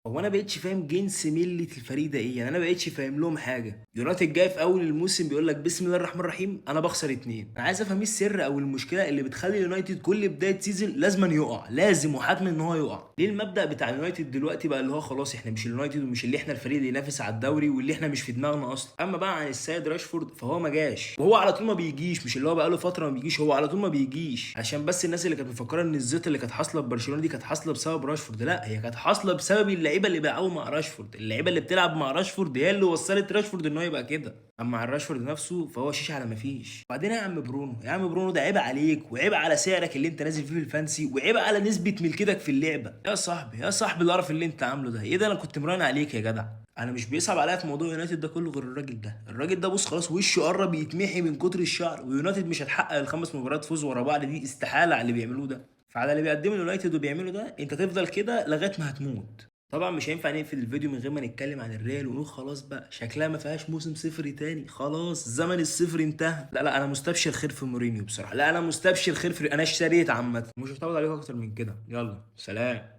هو انا بقيتش فاهم جنس مله الفريق ده ايه، يعني انا بقيتش فاهم لهم حاجه. يونايتد جاي في اول الموسم بيقول لك بسم الله الرحمن الرحيم انا بخسر اتنين. انا عايز افهم ايه السر او المشكله اللي بتخلي اليونايتد كل بدايه سيزون لازما يقع، لازم وحتما ان هو يقع. ليه المبدا بتاع اليونايتد دلوقتي بقى اللي هو خلاص احنا مش اليونايتد ومش اللي احنا الفريق اللي ينافس على الدوري واللي احنا مش في دماغنا اصلا. اما بقى عن السيد راشفورد فهو ما جاش، وهو على طول ما بيجيش، مش اللي هو بقى له فتره ما بيجيش، هو على طول ما بيجيش. عشان بس الناس اللي كانت مفكره ان الزيط اللي كانت حاصله في برشلونه دي كانت حاصله بسبب راشفورد، لا هي كانت حاصله بسبب اللعيبه اللي بيلعبوا مع راشفورد. اللعيبه اللي بتلعب مع راشفورد هي اللي وصلت راشفورد ان هو يبقى كده. اما عن راشفورد نفسه فهو شيش على ما فيش. بعدين يا عم برونو، يا عم برونو ده عيب عليك وعيب على سعرك اللي انت نازل فيه في الفانسي وعيب على نسبه ملكتك في اللعبه. يا صاحبي يا صاحبي القرف اللي انت عامله ده ايه ده؟ انا كنت مراهن عليك يا جدع. انا مش بيصعب عليا في موضوع يونايتد ده كله غير الراجل ده. الراجل ده بص خلاص وشه قرب يتمحي من كتر الشعر، ويونايتد مش هتحقق الخمس مباريات فوز ورا بعض دي، استحاله على اللي بيعملوه ده. فعلى اللي بيقدمه اليونايتد وبيعمله ده انت تفضل كده لغايه ما هتموت. طبعا مش هينفع نقفل الفيديو من غير ما نتكلم عن الريال ونقول خلاص بقى شكلها ما فيهاش موسم صفري تاني، خلاص زمن الصفر انتهى. لا لا انا مستبشر خير في مورينيو بصراحه، لا انا مستبشر خير في، انا اشتريت عامه. مش هطول عليكم اكتر من كده، يلا سلام.